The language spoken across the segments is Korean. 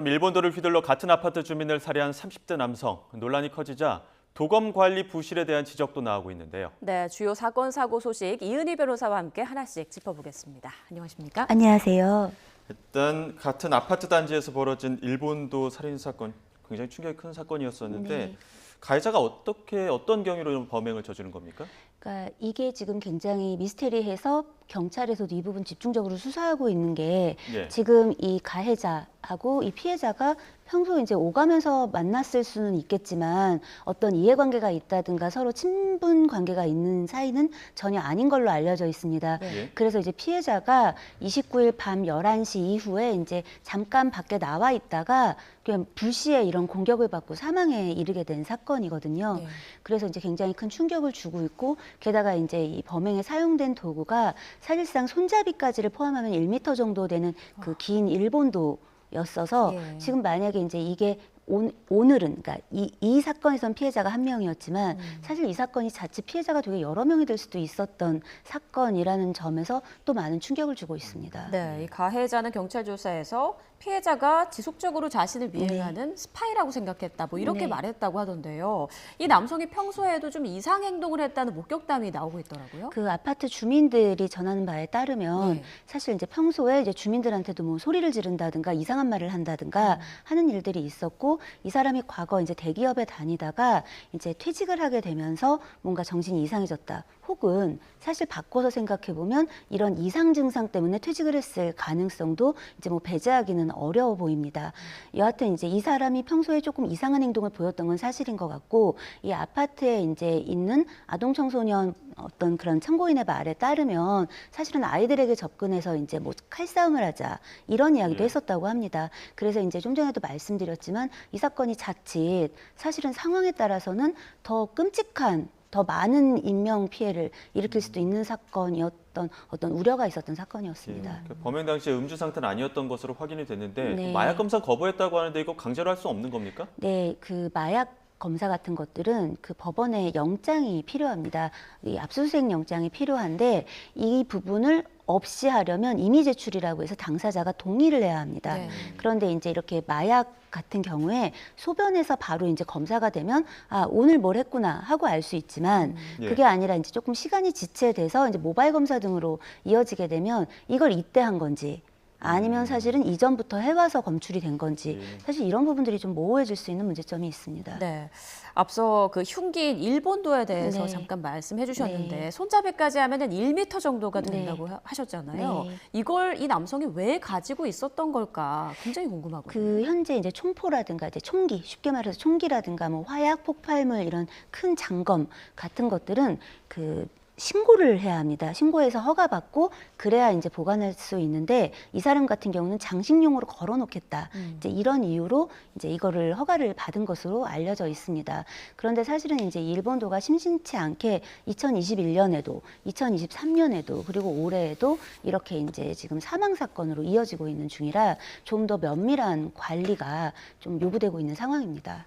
일본도를 휘둘러 같은 아파트 주민을 살해한 30대 남성. 논란이 커지자 도검 관리 부실에 대한 지적도 나오고 있는데요. 네, 주요 사건 사고 소식 이은희 변호사와 함께 하나씩 짚어보겠습니다. 안녕하십니까? 안녕하세요. 일단 같은 아파트 단지에서 벌어진 일본도 살인 사건, 굉장히 충격이 큰 사건이었었는데 네. 가해자가 어떤 경위로 범행을 저지른 겁니까? 그러니까 이게 지금 굉장히 미스테리해서 경찰에서도 이 부분 집중적으로 수사하고 있는 게 예. 지금 이 가해자하고 이 피해자가 평소에 이제 오가면서 만났을 수는 있겠지만 어떤 이해관계가 있다든가 서로 친분 관계가 있는 사이는 전혀 아닌 걸로 알려져 있습니다. 네. 예. 그래서 이제 피해자가 29일 밤 11시 이후에 이제 잠깐 밖에 나와 있다가 그냥 불시에 이런 공격을 받고 사망에 이르게 된 사건이거든요. 네. 그래서 이제 굉장히 큰 충격을 주고 있고 게다가 이제 이 범행에 사용된 도구가 사실상 손잡이까지를 포함하면 1m 정도 되는 그 긴 일본도였어서 예. 지금 만약에 이제 이게 오늘은 그러니까 이 사건에선 피해자가 한 명이었지만 사실 이 사건이 자칫 피해자가 되게 여러 명이 될 수도 있었던 사건이라는 점에서 또 많은 충격을 주고 있습니다. 네, 이 가해자는 경찰 조사에서 피해자가 지속적으로 자신을 미행하는 스파이라고 생각했다, 뭐 이렇게 네. 말했다고 하던데요. 이 남성이 평소에도 좀 이상 행동을 했다는 목격담이 나오고 있더라고요. 그 아파트 주민들이 전하는 바에 따르면 네. 사실 이제 평소에 이제 주민들한테도 뭐 소리를 지른다든가 이상한 말을 한다든가 하는 일들이 있었고 이 사람이 과거 이제 대기업에 다니다가 이제 퇴직을 하게 되면서 뭔가 정신이 이상해졌다. 혹은 사실 바꿔서 생각해 보면 이런 이상 증상 때문에 퇴직을 했을 가능성도 이제 뭐 배제하기는 어려워 보입니다. 여하튼 이제 이 사람이 평소에 조금 이상한 행동을 보였던 건 사실인 것 같고 이 아파트에 이제 있는 아동 청소년 어떤 그런 참고인의 말에 따르면 사실은 아이들에게 접근해서 이제 뭐 칼싸움을 하자 이런 이야기도 예. 했었다고 합니다. 그래서 이제 좀 전에도 말씀드렸지만 이 사건이 자칫 사실은 상황에 따라서는 더 끔찍한 더 많은 인명 피해를 일으킬 수도 있는 사건이었던 어떤 우려가 있었던 사건이었습니다. 그 범행 당시에 음주 상태는 아니었던 것으로 확인이 됐는데 네. 마약 검사 거부했다고 하는데 이거 강제로 할 수 없는 겁니까? 네, 그 마약 검사 같은 것들은 그 법원에 영장이 필요합니다. 이 압수수색 영장이 필요한데 이 부분을 없이 하려면 임의 제출이라고 해서 당사자가 동의를 해야 합니다. 네. 그런데 이제 이렇게 마약 같은 경우에 소변에서 바로 이제 검사가 되면 아, 오늘 뭘 했구나 하고 알 수 있지만 예. 그게 아니라 이제 조금 시간이 지체돼서 이제 모바일 검사 등으로 이어지게 되면 이걸 이때 한 건지 아니면 사실은 이전부터 해와서 검출이 된 건지 예. 사실 이런 부분들이 좀 모호해질 수 있는 문제점이 있습니다. 네, 앞서 그 흉기인 일본도에 대해서 네. 잠깐 말씀해 주셨는데 네. 손잡이까지 하면은 1m 정도가 네. 된다고 하셨잖아요. 네. 이걸 이 남성이 왜 가지고 있었던 걸까 굉장히 궁금하거든요. 그 현재 이제 총포라든가 이제 총기, 쉽게 말해서 총기라든가 뭐 화약, 폭발물 이런 큰 장검 같은 것들은 그 신고를 해야 합니다. 신고해서 허가받고 그래야 이제 보관할 수 있는데 이 사람 같은 경우는 장식용으로 걸어놓겠다. 이제 이런 이유로 이제 이거를 허가를 받은 것으로 알려져 있습니다. 그런데 사실은 이제 일본도가 심심치 않게 2021년에도, 2023년에도 그리고 올해에도 이렇게 이제 지금 사망 사건으로 이어지고 있는 중이라 좀 더 면밀한 관리가 좀 요구되고 있는 상황입니다.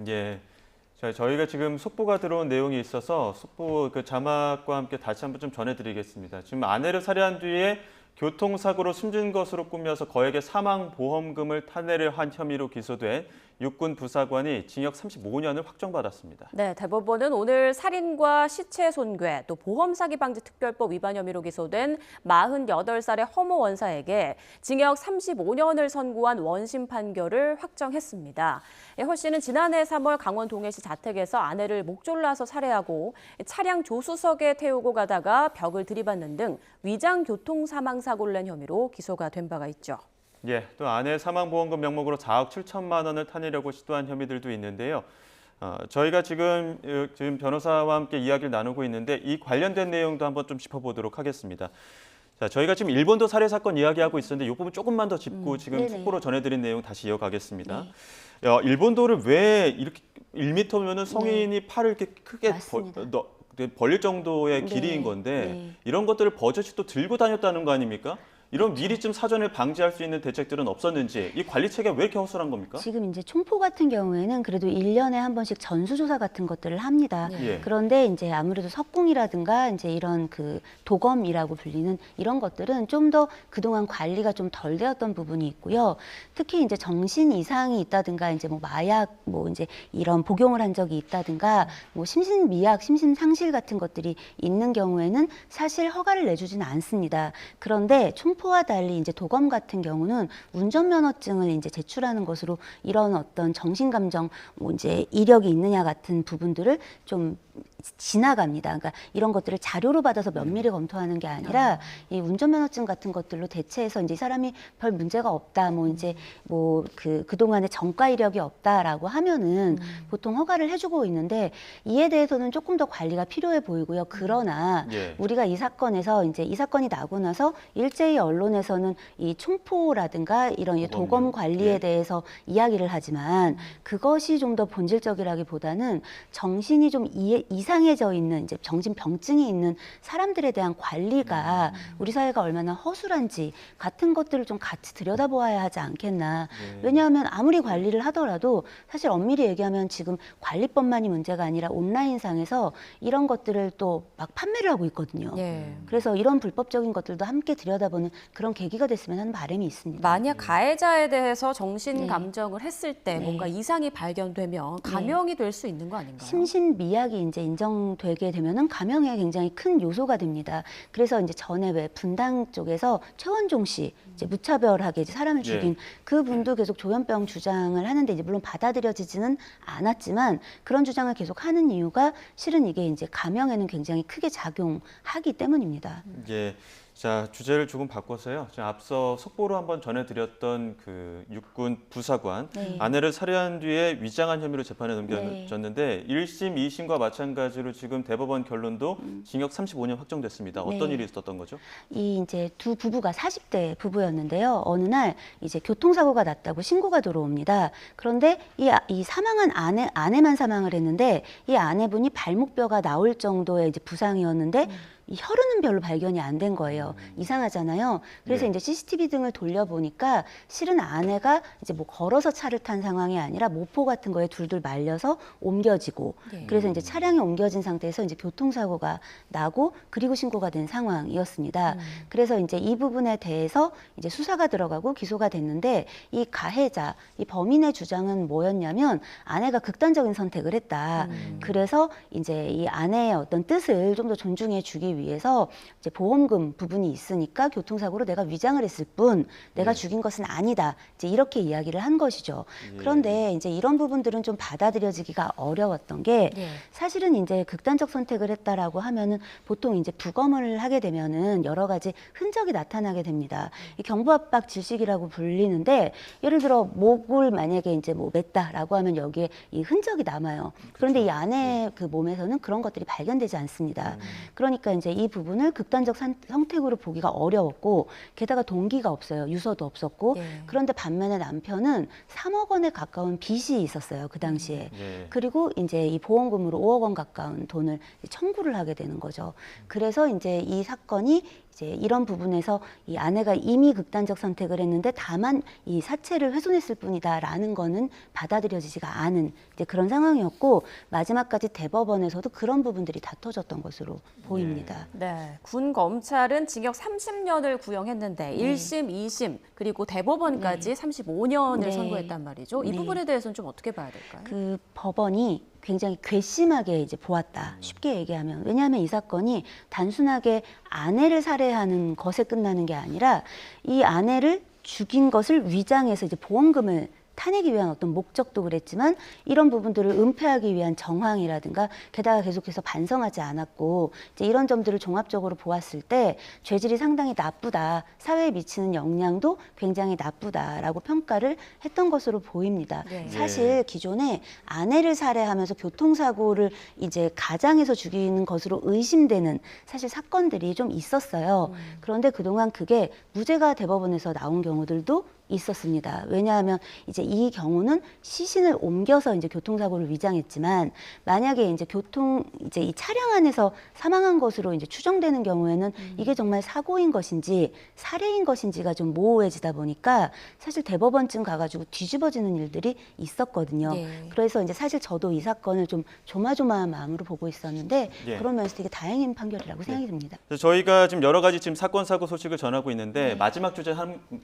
예. 자, 저희가 지금 속보가 들어온 내용이 있어서 속보 그 자막과 함께 다시 한번 좀 전해드리겠습니다. 지금 아내를 살해한 뒤에 교통사고로 숨진 것으로 꾸며서 거액의 사망보험금을 탄핵을 한 혐의로 기소된 육군 부사관이 징역 35년을 확정받았습니다. 네, 대법원은 오늘 살인과 시체 손괴, 또 보험 사기 방지 특별법 위반 혐의로 기소된 48살의 허모 원사에게 징역 35년을 선고한 원심 판결을 확정했습니다. 허 씨는 지난해 3월 강원 동해시 자택에서 아내를 목졸라서 살해하고 차량 조수석에 태우고 가다가 벽을 들이받는 등 위장 교통 사망 사고를 낸 혐의로 기소가 된 바가 있죠. 예, 또 아내 사망보험금 명목으로 4억 7천만 원을 타내려고 시도한 혐의들도 있는데요. 저희가 지금 변호사와 함께 이야기를 나누고 있는데 이 관련된 내용도 한번 좀 짚어보도록 하겠습니다. 자, 저희가 지금 일본도 살해 사건 이야기하고 있었는데 이 부분 조금만 더 짚고 지금 네네. 속보로 전해드린 내용 다시 이어가겠습니다. 일본도를 왜 이렇게 1m면은 성인이 팔을 이렇게 크게 맞습니다. 벌릴 정도의 길이인 네, 건데 네. 이런 것들을 버젓이 또 들고 다녔다는 거 아닙니까? 이런 미리 좀 사전에 방지할 수 있는 대책들은 없었는지 이 관리 체계가 왜 이렇게 허술한 겁니까? 지금 이제 총포 같은 경우에는 그래도 1년에 한 번씩 전수조사 같은 것들을 합니다. 예. 그런데 이제 아무래도 석궁이라든가 이제 이런 그 도검이라고 불리는 이런 것들은 좀 더 그동안 관리가 좀 덜 되었던 부분이 있고요. 특히 이제 정신 이상이 있다든가 이제 뭐 마약 뭐 이제 이런 복용을 한 적이 있다든가 뭐 심신미약, 심신상실 같은 것들이 있는 경우에는 사실 허가를 내주지는 않습니다. 그런데 총포와 달리 이제 도검 같은 경우는 운전면허증을 이제 제출하는 것으로 이런 어떤 정신감정 뭐 이제 이력이 있느냐 같은 부분들을 좀 지나갑니다. 그러니까 이런 것들을 자료로 받아서 면밀히 검토하는 게 아니라 이 운전면허증 같은 것들로 대체해서 이제 이 사람이 별 문제가 없다, 뭐 이제 뭐 그동안의 전과 이력이 없다라고 하면은 보통 허가를 해주고 있는데 이에 대해서는 조금 더 관리가 필요해 보이고요. 그러나 예. 우리가 이 사건에서 이제 이 사건이 나고 나서 일제히 언론에서는 이 총포라든가 이런 이 도검 관리에 예. 대해서 이야기를 하지만 그것이 좀 더 본질적이라기보다는 정신이 좀 이상해져 있는 이제 정신병증이 있는 사람들에 대한 관리가 우리 사회가 얼마나 허술한지 같은 것들을 좀 같이 들여다보아야 하지 않겠나. 네. 왜냐하면 아무리 관리를 하더라도 사실 엄밀히 얘기하면 지금 관리법만이 문제가 아니라 온라인상에서 이런 것들을 또 막 판매를 하고 있거든요. 예. 그래서 이런 불법적인 것들도 함께 들여다보는 그런 계기가 됐으면 하는 바람이 있습니다. 만약 가해자에 대해서 정신 네. 감정을 했을 때 네. 뭔가 이상이 발견되면 감형이 될 수 있는 거 아닌가요? 심신미약이 이제 인정되게 되면은 감형에 굉장히 큰 요소가 됩니다. 그래서 이제 전에 왜 분당 쪽에서 최원종 씨 이제 무차별하게 이제 사람을 죽인 그 분도 계속 조현병 주장을 하는데 이제 물론 받아들여지지는 않았지만 그런 주장을 계속 하는 이유가 실은 이게 이제 감형에는 굉장히 크게 작용하기 때문입니다. 예. 자, 주제를 조금 바꿔서요. 제가 앞서 속보로 한번 전해드렸던 그 육군 부사관 네. 아내를 살해한 뒤에 위장한 혐의로 재판에 넘겨졌는데 1심, 2심과 마찬가지로 지금 대법원 결론도 징역 35년 확정됐습니다. 어떤 네. 일이 있었던 거죠? 이 이제 두 부부가 40대 부부였는데요. 어느 날 이제 교통사고가 났다고 신고가 들어옵니다. 그런데 이 사망한 아내만 사망을 했는데 이 아내분이 발목뼈가 나올 정도의 이제 부상이었는데 이 혈흔은 별로 발견이 안 된 거예요. 이상하잖아요. 그래서 네. 이제 CCTV 등을 돌려보니까 실은 아내가 이제 뭐 걸어서 차를 탄 상황이 아니라 모포 같은 거에 둘둘 말려서 옮겨지고 예. 그래서 이제 차량이 옮겨진 상태에서 이제 교통사고가 나고 그리고 신고가 된 상황이었습니다. 그래서 이제 이 부분에 대해서 이제 수사가 들어가고 기소가 됐는데 이 가해자, 이 범인의 주장은 뭐였냐면 아내가 극단적인 선택을 했다. 그래서 이제 이 아내의 어떤 뜻을 좀 더 존중해 주기 위해서 이제 보험금 부분이 있으니까 교통사고로 내가 위장을 했을 뿐 내가 죽인 것은 아니다. 이제 이렇게 이야기를 한 것이죠. 그런데 이제 이런 부분들은 좀 받아들여지기가 어려웠던 게 예. 사실은 이제 극단적 선택을 했다라고 하면은 보통 이제 부검을 하게 되면은 여러 가지 흔적이 나타나게 됩니다. 이 경부압박 질식이라고 불리는데 예를 들어 목을 만약에 이제 뭐 맸다라고 하면 여기에 이 흔적이 남아요. 그런데 이 아내 그 몸에서는 그런 것들이 발견되지 않습니다. 그러니까 이제 이 부분을 극단적 선택으로 보기가 어려웠고 게다가 동기가 없어요. 유서도 없었고 예. 그런데 반면에 남편은 3억 원에 가까운 빚이 있었어요. 그 당시에. 예. 그리고 이제 이 보험금으로 5억 원 가까운 돈을 청구를 하게 되는 거죠. 그래서 이제 이 사건이 이제 이런 부분에서 이 아내가 이미 극단적 선택을 했는데 다만 이 사체를 훼손했을 뿐이다라는 거는 받아들여지지가 않은 이제 그런 상황이었고 마지막까지 대법원에서도 그런 부분들이 다퉈졌던 것으로 보입니다. 네, 군 검찰은 징역 30년을 구형했는데 1심, 2심 그리고 대법원까지 35년을 네. 선고했단 말이죠. 이 네. 부분에 대해서는 좀 어떻게 봐야 될까요? 그 법원이 굉장히 괘씸하게 이제 보았다. 쉽게 얘기하면. 왜냐하면 이 사건이 단순하게 아내를 살해하는 것에 끝나는 게 아니라 이 아내를 죽인 것을 위장해서 이제 보험금을 타내기 위한 어떤 목적도 그랬지만 이런 부분들을 은폐하기 위한 정황이라든가 게다가 계속해서 반성하지 않았고 이제 이런 점들을 종합적으로 보았을 때 죄질이 상당히 나쁘다. 사회에 미치는 영향도 굉장히 나쁘다라고 평가를 했던 것으로 보입니다. 네. 사실 기존에 아내를 살해하면서 교통사고를 이제 가장해서 죽이는 것으로 의심되는 사실 사건들이 좀 있었어요. 그런데 그동안 그게 무죄가 대법원에서 나온 경우들도 있었습니다. 왜냐하면 이제 이 경우는 시신을 옮겨서 이제 교통사고를 위장했지만 만약에 이제 이제 이 차량 안에서 사망한 것으로 이제 추정되는 경우에는 이게 정말 사고인 것인지 살해인 것인지가 좀 모호해지다 보니까 사실 대법원쯤 가가지고 뒤집어지는 일들이 있었거든요. 네. 그래서 이제 사실 저도 이 사건을 좀 조마조마한 마음으로 보고 있었는데 예. 그런 면에서 되게 다행인 판결이라고 생각이 듭니다. 그래서 저희가 지금 여러 가지 지금 사건 사고 소식을 전하고 있는데 마지막 주제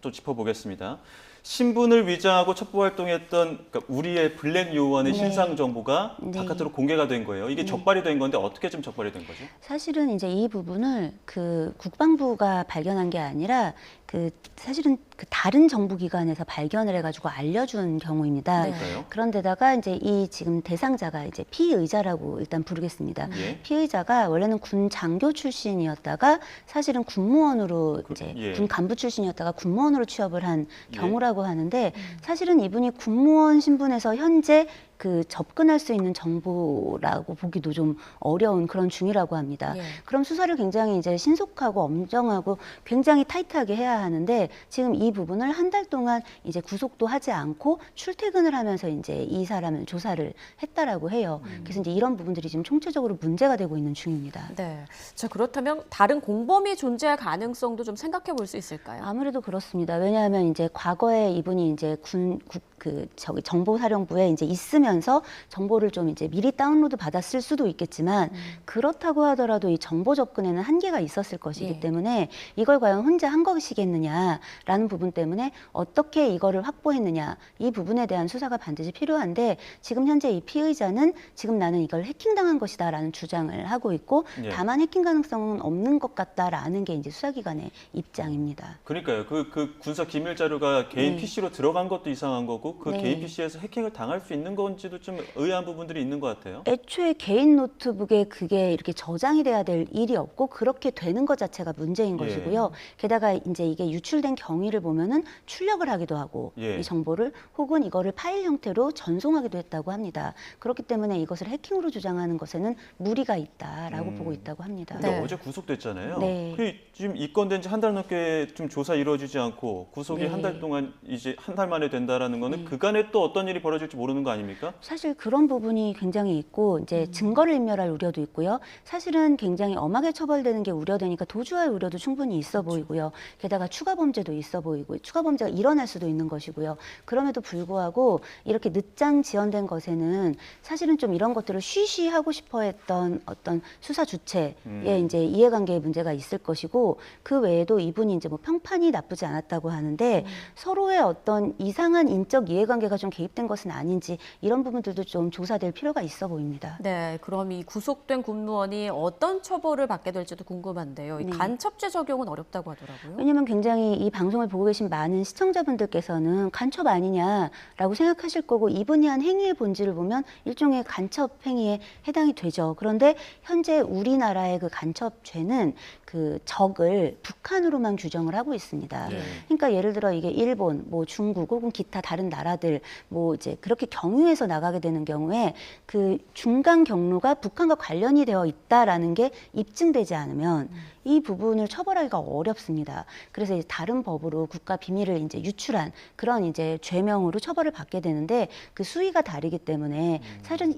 또 짚어보겠습니다. 신분을 위장하고 첩보 활동했던 그러니까 우리의 블랙 요원의 네. 신상 정보가 네. 바깥으로 공개가 된 거예요. 이게 적발이 된 건데 어떻게 좀 적발이 된 거죠? 사실은 이제 이 부분을 그 국방부가 발견한 게 아니라 그 사실은 그 다른 정부기관에서 발견을 해가지고 알려준 경우입니다. 네. 그럴까요? 그런데다가 이제 이 지금 대상자가 이제 피의자라고 일단 부르겠습니다. 예. 피의자가 원래는 군 장교 출신이었다가 사실은 군무원으로 이제 예. 군 간부 출신이었다가 군무원으로 취업을 한 예. 경우라고 하는데 사실은 이분이 군무원 신분에서 현재 그 접근할 수 있는 정보라고 보기도 좀 어려운 그런 중이라고 합니다. 예. 그럼 수사를 굉장히 이제 신속하고 엄정하고 굉장히 타이트하게 해야 하는데 지금 이 부분을 한 달 동안 이제 구속도 하지 않고 출퇴근을 하면서 이제 이 사람을 조사를 했다라고 해요. 그래서 이제 이런 부분들이 지금 총체적으로 문제가 되고 있는 중입니다. 네. 자, 그렇다면 다른 공범이 존재할 가능성도 좀 생각해 볼 수 있을까요? 아무래도 그렇습니다. 왜냐하면 이제 과거에 이분이 이제 정보사령부에 이제 있으면서 정보를 좀 이제 미리 다운로드 받았을 수도 있겠지만 그렇다고 하더라도 이 정보 접근에는 한계가 있었을 것이기 예. 때문에 이걸 과연 혼자 한 것이겠느냐라는 부분 때문에 어떻게 이거를 확보했느냐 이 부분에 대한 수사가 반드시 필요한데 지금 현재 이 피의자는 지금 나는 이걸 해킹당한 것이다라는 주장을 하고 있고 예. 다만 해킹 가능성은 없는 것 같다라는 게 이제 수사기관의 입장입니다. 그러니까요. 그 군사 기밀 자료가 개인 네. PC로 들어간 것도 이상한 거고 그 네. 개인 PC에서 해킹을 당할 수 있는 건지도 좀 의아한 부분들이 있는 것 같아요. 애초에 개인 노트북에 그게 이렇게 저장이 돼야 될 일이 없고 그렇게 되는 것 자체가 문제인 예. 것이고요. 게다가 이제 이게 유출된 경위를 보면은 출력을 하기도 하고 예. 이 정보를 혹은 이거를 파일 형태로 전송하기도 했다고 합니다. 그렇기 때문에 이것을 해킹으로 주장하는 것에는 무리가 있다라고 보고 있다고 합니다. 근데 네. 어제 구속됐잖아요. 네. 그 지금 입건된 지 한 달 넘게 좀 조사 이루어지지 않고 구속이 네. 한 달 동안 이제 한 달 만에 된다라는 거는 그간에 또 어떤 일이 벌어질지 모르는 거 아닙니까? 사실 그런 부분이 굉장히 있고 이제 증거를 인멸할 우려도 있고요. 사실은 굉장히 엄하게 처벌되는 게 우려되니까 도주할 우려도 충분히 있어 보이고요. 게다가 추가 범죄도 있어 보이고 추가 범죄가 일어날 수도 있는 것이고요. 그럼에도 불구하고 이렇게 늦장 지연된 것에는 사실은 좀 이런 것들을 쉬쉬하고 싶어했던 어떤 수사 주체에 이제 이해관계에 문제가 있을 것이고 그 외에도 이분이 이제 뭐 평판이 나쁘지 않았다고 하는데 서로의 어떤 이상한 인적 이해관계가 좀 개입된 것은 아닌지 이런 부분들도 좀 조사될 필요가 있어 보입니다. 네, 그럼 이 구속된 군무원이 어떤 처벌을 받게 될지도 궁금한데요. 이 네. 간첩죄 적용은 어렵다고 하더라고요. 왜냐하면 굉장히 이 방송을 보고 계신 많은 시청자분들께서는 간첩 아니냐라고 생각하실 거고 이분이 한 행위의 본질을 보면 일종의 간첩 행위에 해당이 되죠. 그런데 현재 우리나라의 그 간첩죄는 그 적을 북한으로만 규정을 하고 있습니다. 네. 그러니까 예를 들어 이게 일본, 뭐 중국 혹은 기타 다른 나라들 뭐 이제 그렇게 경유해서 나가게 되는 경우에 그 중간 경로가 북한과 관련이 되어 있다라는 게 입증되지 않으면 이 부분을 처벌하기가 어렵습니다. 그래서 이제 다른 법으로 국가 비밀을 이제 유출한 그런 이제 죄명으로 처벌을 받게 되는데 그 수위가 다르기 때문에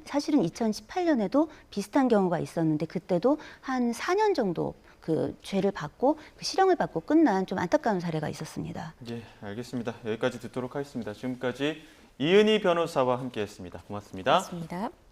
사실은 2018년에도 비슷한 경우가 있었는데 그때도 한 4년 정도 그 죄를 받고 그 실형을 받고 끝난 좀 안타까운 사례가 있었습니다. 예, 알겠습니다. 여기까지 듣도록 하겠습니다. 지금까지 이은희 변호사와 함께했습니다. 고맙습니다. 맞습니다.